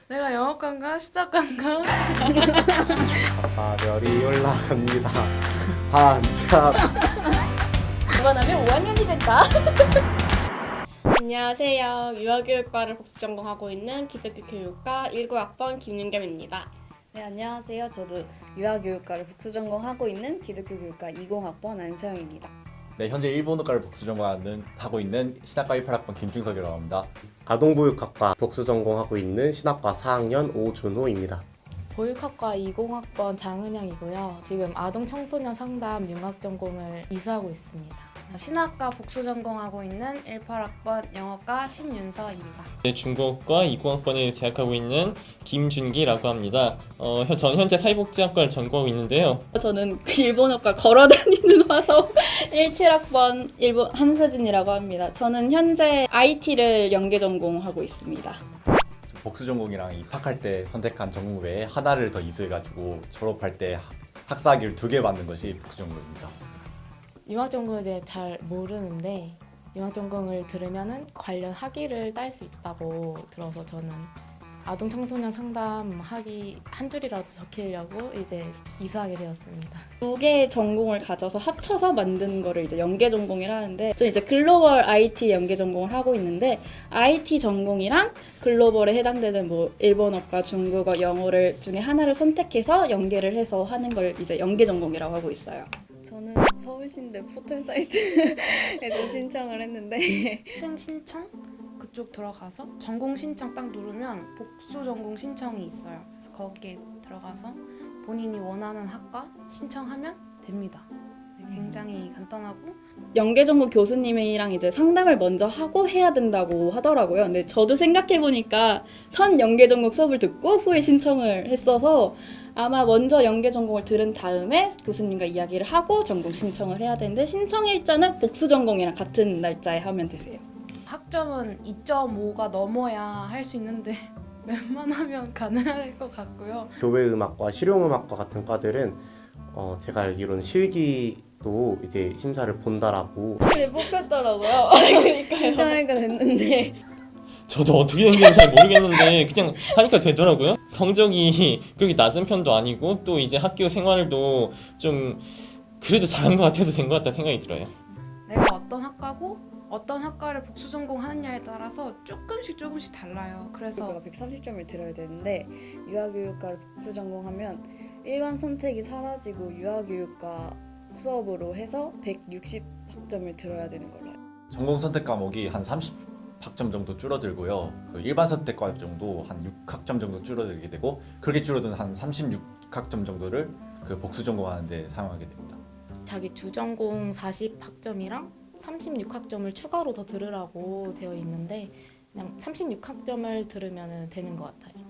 내가 영어과인가 수학과인가? 별이 올라갑니다. 반짝. 이번하면 5학년이 된다. 안녕하세요. 유아교육과를 복수 전공하고 있는 기독교 교육과 19학번 김윤겸입니다. 네, 안녕하세요. 저도 유아교육과를 복수 전공하고 있는 기독교 교육과 20학번 안세영입니다. 네, 현재 일본어과를 복수 전공하고 있는 신학과 18학번 김중석이라고 합니다. 아동보육학과 복수 전공하고 있는 신학과 4학년 오준호입니다. 보육학과 20학번 장은영이고요. 지금 아동 청소년 상담 융합 전공을 이수하고 있습니다. 신학과 복수 전공하고 있는 18학번 영어과 신윤서입니다. 네, 중국과 20학번에 재학하고 있는 김준기라고 합니다. 저는 현재 사회복지학과를 전공하고 있는데요. 저는 일본어과 걸어다니는 화석 17학번 일본 한수진이라고 합니다. 저는 현재 IT를 연계 전공하고 있습니다. 복수 전공이랑 입학할 때 선택한 전공 외에 하나를 더 이수해가지고 졸업할 때 학사학위를 2개 받는 것이 복수 전공입니다. 융합 전공에 대해 잘 모르는데 융합 전공을 들으면은 관련 학위를 딸 수 있다고 들어서 저는 아동 청소년 상담 학위 한 줄이라도 적히려고 이제 이수하게 되었습니다. 2개의 전공을 가져서 합쳐서 만든 거를 이제 연계 전공이라 하는데, 저는 이제 글로벌 IT 연계 전공을 하고 있는데, IT 전공이랑 글로벌에 해당되는 뭐 일본어과, 중국어, 영어를 중에 하나를 선택해서 연계를 해서 하는 걸 이제 연계 전공이라고 하고 있어요. 저는 서울신대 포털 사이트에서 신청을 했는데 학생 신청 그쪽 들어가서 전공 신청 딱 누르면 복수 전공 신청이 있어요. 그래서 거기에 들어가서 본인이 원하는 학과 신청하면 됩니다. 네, 굉장히 간단하고 연계 전공 교수님이랑 이제 상담을 먼저 하고 해야 된다고 하더라고요. 근데 저도 생각해보니까 선 연계 전공 수업을 듣고 후에 신청을 했어서 아마 먼저 연계 전공을 들은 다음에 교수님과 이야기를 하고 전공 신청을 해야 되는데, 신청 일자는 복수 전공이랑 같은 날짜에 하면 되세요. 학점은 2.5가 넘어야 할 수 있는데 웬만하면 가능할 것 같고요. 교회음악과 실용음악과 같은 과들은 제가 알기로는 실기도 이제 심사를 본다라고. 네, 뽑혔더라고요. 신청하니까 됐는데. 저도 어떻게 된지는 잘 모르겠는데 그냥 하니까 되더라고요. 성적이 그렇게 낮은 편도 아니고 또 이제 학교 생활도 좀 그래도 잘한 것 같아서 된 것 같다 생각이 들어요. 내가 어떤 학과고 어떤 학과를 복수 전공하느냐에 따라서 조금씩 달라요. 그래서 교과가 130점을 들어야 되는데, 유아교육과를 복수 전공하면 일반 선택이 사라지고 유아교육과 수업으로 해서 160학점을 들어야 되는 걸로 알아요. 전공 선택 과목이 한 30학점 정도 줄어들고요. 그 일반 선택 과정도 한 6학점 정도 줄어들게 되고, 그렇게 줄어든 한 36학점 정도를 그 복수 전공하는데 사용하게 됩니다. 자기 주전공 40학점이랑 36학점을 추가로 더 들으라고 되어 있는데 그냥 36학점을 들으면 되는 것 같아요.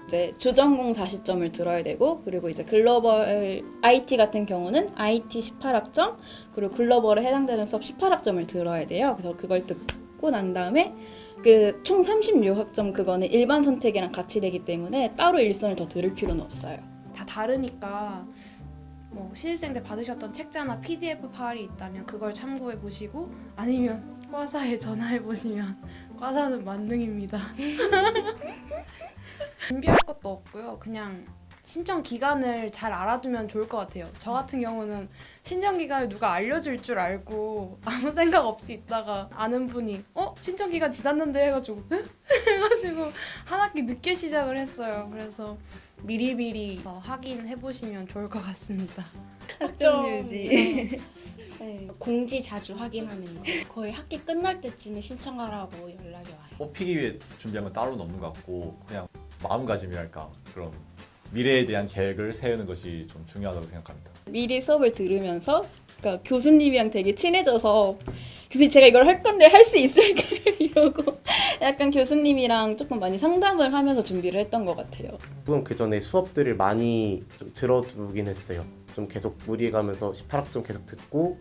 이제 주전공 40점을 들어야 되고, 그리고 이제 글로벌 IT 같은 경우는 IT 18학점, 그리고 글로벌에 해당되는 수업 18학점을 들어야 돼요. 그래서 그걸 듣고 난 다음에 그 총 36학점 그거는 일반 선택이랑 같이 되기 때문에 따로 일선을 더 들을 필요는 없어요. 다 다르니까 뭐 신입생 때 받으셨던 책자나 PDF 파일이 있다면 그걸 참고해 보시고, 아니면 과사에 전화해 보시면 과사는 만능입니다. 준비할 것도 없고요. 그냥 신청 기간을 잘 알아두면 좋을 것 같아요. 저 같은 경우는 신청 기간을 누가 알려줄 줄 알고 아무 생각 없이 있다가 아는 분이 신청 기간 지났는데 해가지고 해가지고 한 학기 늦게 시작을 했어요. 그래서 미리미리 확인해 보시면 좋을 것 같습니다. 학점 유지. 네, 공지 자주 확인하는 거. 거의 학기 끝날 때쯤에 신청하라고 연락이 와요. 뽑히기 위해 준비한 건 따로는 없는 것 같고, 그냥 마음가짐이랄까, 그런 미래에 대한 계획을 세우는 것이 좀 중요하다고 생각합니다. 미리 수업을 들으면서, 그러니까 교수님이랑 되게 친해져서, 교수님 제가 이걸 할 건데 할 수 있을까요? 이러고 약간 교수님이랑 조금 많이 상담을 하면서 준비를 했던 것 같아요. 조금 그 전에 수업들을 많이 좀 들어두긴 했어요. 좀 계속 무리해가면서 18학점 계속 듣고,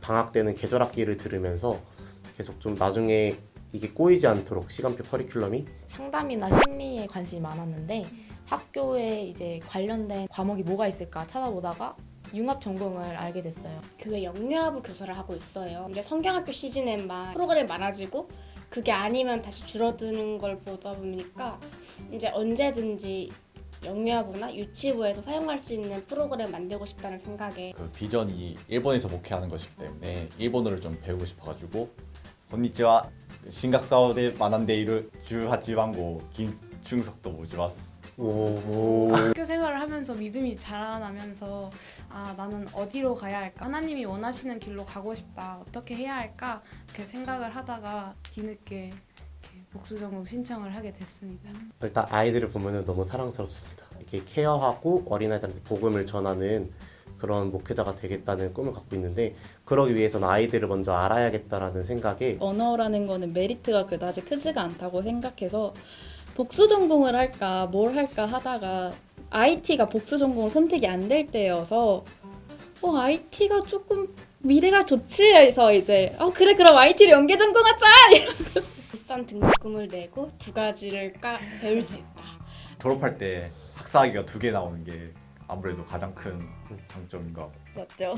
방학 때는 계절학기를 들으면서 계속 좀 나중에 이게 꼬이지 않도록 시간표 커리큘럼이. 상담이나 심리에 관심이 많았는데 학교에 이제 관련된 과목이 뭐가 있을까 찾아보다가 융합 전공을 알게 됐어요. 교회 영유아부 교사를 하고 있어요. 이제 성경학교 시즌에만 프로그램 많아지고 그게 아니면 다시 줄어드는 걸 보다 보니까 이제 언제든지 영유아부나 유치부에서 사용할 수 있는 프로그램 만들고 싶다는 생각에 그 비전이 일본에서 목회하는 것이기 때문에 일본어를 좀 배우고 싶어가지고 konnichiwa 싱가포르에 만난데이를 주하지만고 김충석도 모지마스. 오. 학교 생활을 하면서 믿음이 자라나면서 아 나는 어디로 가야 할까? 하나님이 원하시는 길로 가고 싶다. 어떻게 해야 할까? 이렇게 생각을 하다가 뒤늦게 이렇게 복수전공 신청을 하게 됐습니다. 일단 아이들을 보면은 너무 사랑스럽습니다. 이렇게 케어하고 어린아이들한테 복음을 전하는 그런 목회자가 되겠다는 꿈을 갖고 있는데 그러기 위해서는 아이들을 먼저 알아야겠다라는 생각에 언어라는 거는 메리트가 그다지 크지가 않다고 생각해서 복수 전공을 할까 뭘 할까 하다가 IT가 복수 전공을 선택이 안 될 때여서 IT가 조금 미래가 좋지 해서 이제 그래 그럼 IT를 연계 전공하자. 비싼 등록금을 내고 두 가지를 배울 수 있다. 졸업할 때 학사학위가 2개 나오는 게 아무래도 가장 큰 장점인 것 같고. 맞죠.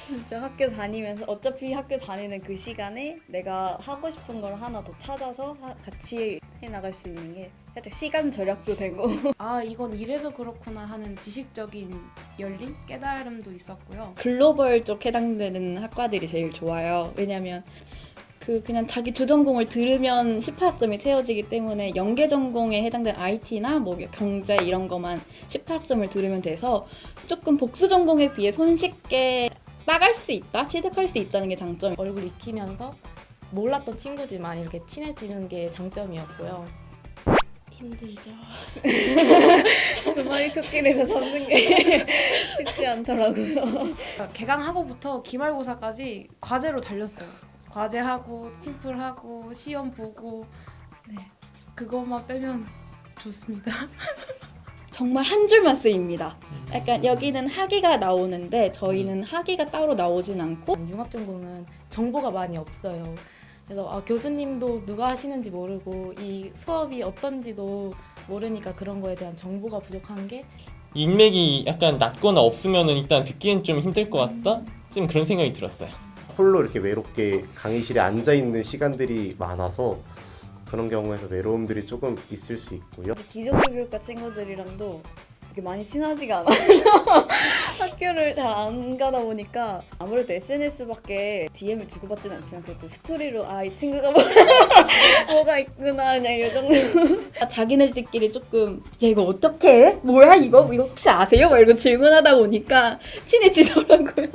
진짜 학교 다니면서 어차피 학교 다니는 그 시간에 내가 하고 싶은 걸 하나 더 찾아서 같이 해나갈 수 있는 게 살짝 시간 절약도 되고 아 이건 이래서 그렇구나 하는 지식적인 열림, 깨달음도 있었고요. 글로벌 쪽 해당되는 학과들이 제일 좋아요. 왜냐면 그냥 자기 주전공을 들으면 18학점이 채워지기 때문에 연계 전공에 해당되는 IT나 뭐 경제 이런 거만 18학점을 들으면 돼서 조금 복수 전공에 비해 손쉽게 따갈 수 있다, 취득할 수 있다는 게 장점. 얼굴 익히면서 몰랐던 친구지만 이렇게 친해지는 게 장점이었고요. 힘들죠. 두 마리 토끼를 잡는 게 쉽지 않더라고요. 그러니까 개강하고부터 기말고사까지 과제로 달렸어요. 과제하고 팀플하고 시험 보고 네 그것만 빼면 좋습니다. 정말 한 줄만 쓰입니다. 약간 여기는 학위가 나오는데 저희는 학위가 따로 나오진 않고 융합전공은 정보가 많이 없어요. 그래서 교수님도 누가 하시는지 모르고 이 수업이 어떤지도 모르니까 그런 거에 대한 정보가 부족한 게 인맥이 약간 낮거나 없으면은 일단 듣기엔 좀 힘들 것 같다? 좀 그런 생각이 들었어요. 홀로 이렇게 외롭게 강의실에 앉아 있는 시간들이 많아서 그런 경우에서 외로움들이 조금 있을 수 있고요. 기존교육과 친구들이랑도 이렇게 많이 친하지가 않아서 학교를 잘 안 가다 보니까 아무래도 SNS밖에 DM을 주고받지는 않지만 그래도 스토리로 이 친구가 뭐가 있구나 그냥 이 정도. 자기네들끼리 조금 야 이거 어떻게 해? 뭐야 이거 혹시 아세요? 막 이러고 질문하다 보니까 친해지더라고요.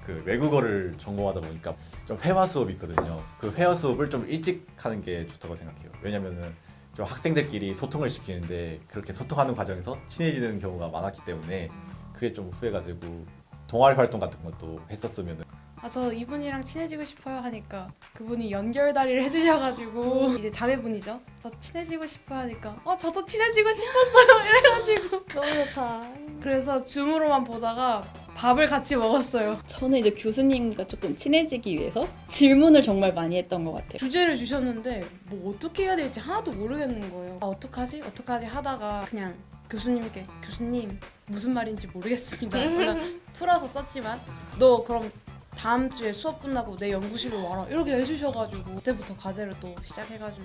그 외국어를 전공하다 보니까 좀 회화 수업이 있거든요. 그 회화 수업을 좀 일찍 하는 게 좋다고 생각해요. 왜냐면은 좀 학생들끼리 소통을 시키는데 그렇게 소통하는 과정에서 친해지는 경우가 많았기 때문에 그게 좀 후회가 되고 동아리 활동 같은 것도 했었으면은 저 이분이랑 친해지고 싶어요 하니까 그분이 연결다리를 해주셔가지고 이제 자매분이죠. 저 친해지고 싶어요 하니까 저도 친해지고 싶었어요 이래가지고 너무 좋다. 그래서 줌으로만 보다가 밥을 같이 먹었어요. 저는 이제 교수님과 조금 친해지기 위해서 질문을 정말 많이 했던 것 같아요. 주제를 주셨는데 뭐 어떻게 해야 될지 하나도 모르겠는 거예요. 어떡하지 하다가 그냥 교수님께 교수님 무슨 말인지 모르겠습니다. 물론 풀어서 썼지만 너 그럼 다음 주에 수업 끝나고 내 연구실로 와라 이렇게 해주셔가지고 그때부터 과제를 또 시작해가지고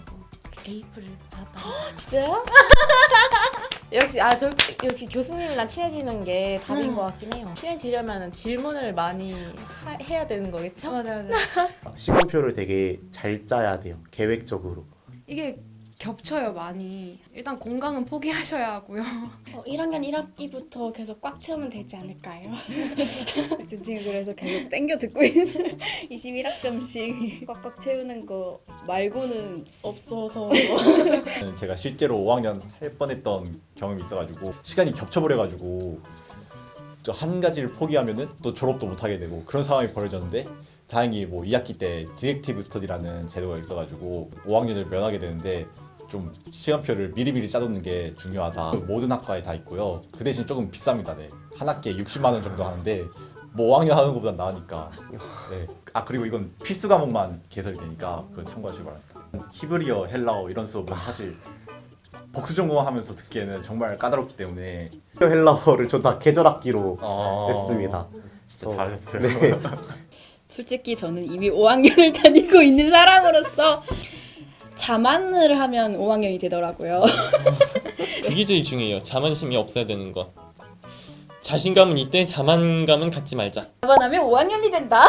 A프를 받았다. 진짜요? 역시 교수님이랑 친해지는 게 답인 것 같긴 해요. 친해지려면 질문을 많이 해야 되는 거겠죠? 맞아요. 시간표를 되게 잘 짜야 돼요. 계획적으로. 이게 겹쳐요 많이. 일단 공강은 포기하셔야 하고요. 1학년 1학기부터 계속 꽉 채우면 되지 않을까요? 제 친구 그래서 계속 땡겨 듣고 있는 21학점씩 꽉꽉 채우는 거 말고는 없어서 제가 실제로 5학년 할 뻔했던 경험이 있어가지고 시간이 겹쳐버려가지고 저 한 가지를 포기하면은 또 졸업도 못하게 되고 그런 상황이 벌어졌는데 다행히 뭐 2학기 때 디렉티브 스터디라는 제도가 있어가지고 5학년을 면하게 되는데 좀 시간표를 미리미리 짜놓는 게 중요하다. 모든 학과에 다 있고요. 그 대신 조금 비쌉니다. 네. 한 학기에 60만 원 정도 하는데 뭐 5학년 하는 것보다 나으니까. 네. 그리고 이건 필수 과목만 개설이 되니까 그거 참고하시기 바랍니다. 히브리어, 헬라어 이런 수업은 사실 복수 전공하면서 듣기에는 정말 까다롭기 때문에 헬라어를 저 다 계절학기로 아, 했습니다. 진짜 잘했어요. 네. 솔직히 저는 이미 5학년을 다니고 있는 사람으로서 자만을 하면 5학년이 되더라고요. 그게 제일 중요해요. 자만심이 없어야 되는 것. 자신감은 있대, 자만감은 갖지 말자. 자만하면 5학년이 된다.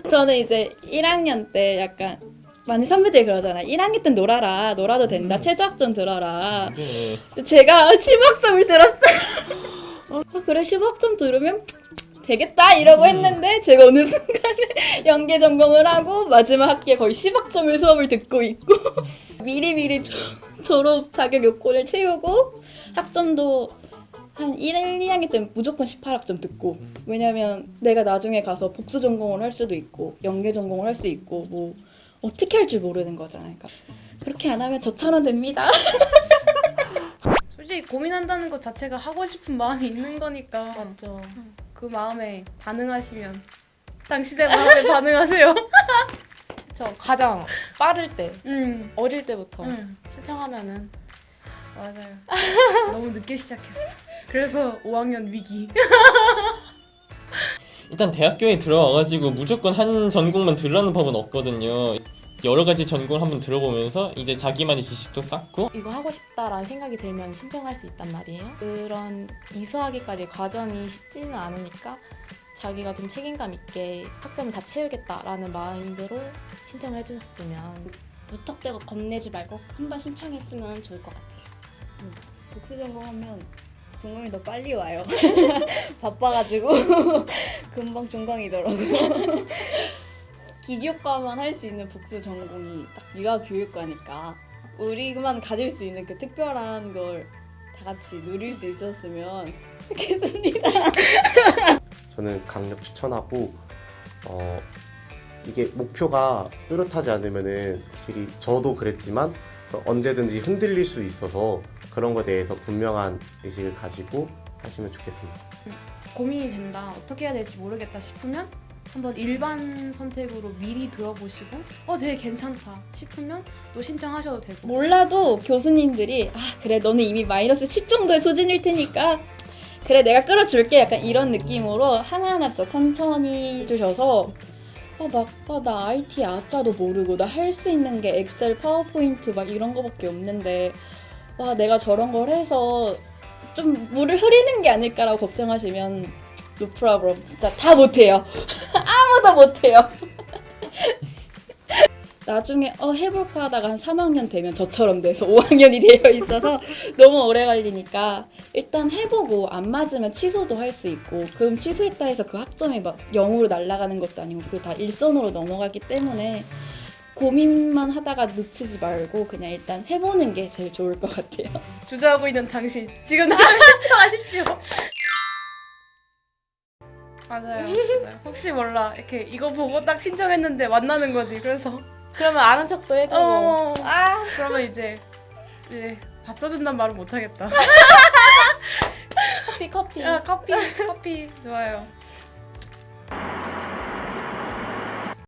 저는 이제 1학년 때 약간 많은 선배들이 그러잖아요. 1학년 때 놀아라. 놀아도 된다. 최저학점 들어라. 네. 제가 15학점을 들었어요. 그래 15학점 들으면 되겠다 이러고 했는데 제가 어느 순간에 연계 전공을 하고 마지막 학기에 거의 10학점을 수업을 듣고 있고 미리미리 졸업 자격 요건을 채우고 학점도 한 1, 2학년 때는 무조건 18학점 듣고 왜냐면 내가 나중에 가서 복수 전공을 할 수도 있고 연계 전공을 할 수 있고 뭐 어떻게 할 줄 모르는 거잖아요. 그러니까 그렇게 안 하면 저처럼 됩니다. 솔직히 고민한다는 것 자체가 하고 싶은 마음이 있는 거니까 맞죠. 그 마음에 반응하시면 당신의 마음에 반응하세요. 저 가장 빠를 때 어릴 때부터 신청하면은 맞아요. 너무 늦게 시작했어. 그래서 5학년 위기. 일단 대학교에 들어와가지고 무조건 한 전공만 들으라는 법은 없거든요. 여러 가지 전공을 한번 들어보면서 이제 자기만의 지식도 쌓고 이거 하고 싶다라는 생각이 들면 신청할 수 있단 말이에요. 그런 이수하기까지 과정이 쉽지는 않으니까 자기가 좀 책임감 있게 학점을 다 채우겠다라는 마인드로 신청을 해주셨으면. 무턱대고 겁내지 말고 한번 신청했으면 좋을 것 같아요. 복수 전공하면 전공이 더 빨리 와요. 바빠가지고 금방 종강이더라고요. 기교과만 할 수 있는 복수 전공이 딱 유아교육과니까 우리만 가질 수 있는 그 특별한 걸 다 같이 누릴 수 있었으면 좋겠습니다. 저는 강력 추천하고 이게 목표가 뚜렷하지 않으면은 확실히 저도 그랬지만 언제든지 흔들릴 수 있어서 그런 거에 대해서 분명한 의식을 가지고 하시면 좋겠습니다. 고민이 된다. 어떻게 해야 될지 모르겠다 싶으면 한번 일반 선택으로 미리 들어보시고 되게 괜찮다 싶으면 또 신청하셔도 되고. 몰라도 교수님들이 그래 너는 이미 마이너스 10 정도의 소진일 테니까 그래 내가 끌어줄게 약간 이런 느낌으로 하나하나 진짜 천천히 해주셔서 나 IT 아자도 모르고 나 할 수 있는 게 엑셀, 파워포인트 막 이런 거밖에 없는데 내가 저런 걸 해서 좀 물을 흐리는 게 아닐까라고 걱정하시면 no problem. 진짜 다 못해요. 아무도 못해요. 나중에 해볼까 하다가 한 3학년 되면 저처럼 돼서 5학년이 되어 있어서 너무 오래 걸리니까 일단 해보고 안 맞으면 취소도 할 수 있고 그럼 취소했다 해서 그 학점이 막 0으로 날아가는 것도 아니고 그게 다 일선으로 넘어가기 때문에 고민만 하다가 늦추지 말고 그냥 일단 해보는 게 제일 좋을 것 같아요. 주저하고 있는 당신 지금 나를 신청하십시오. 맞아요. 혹시 몰라 이렇게 이거 보고 딱 신청했는데 만나는 거지. 그래서 그러면 아는 척도 해줘. 그러면 이제 밥 사준단 말은 못 하겠다. 커피. 커피 좋아요.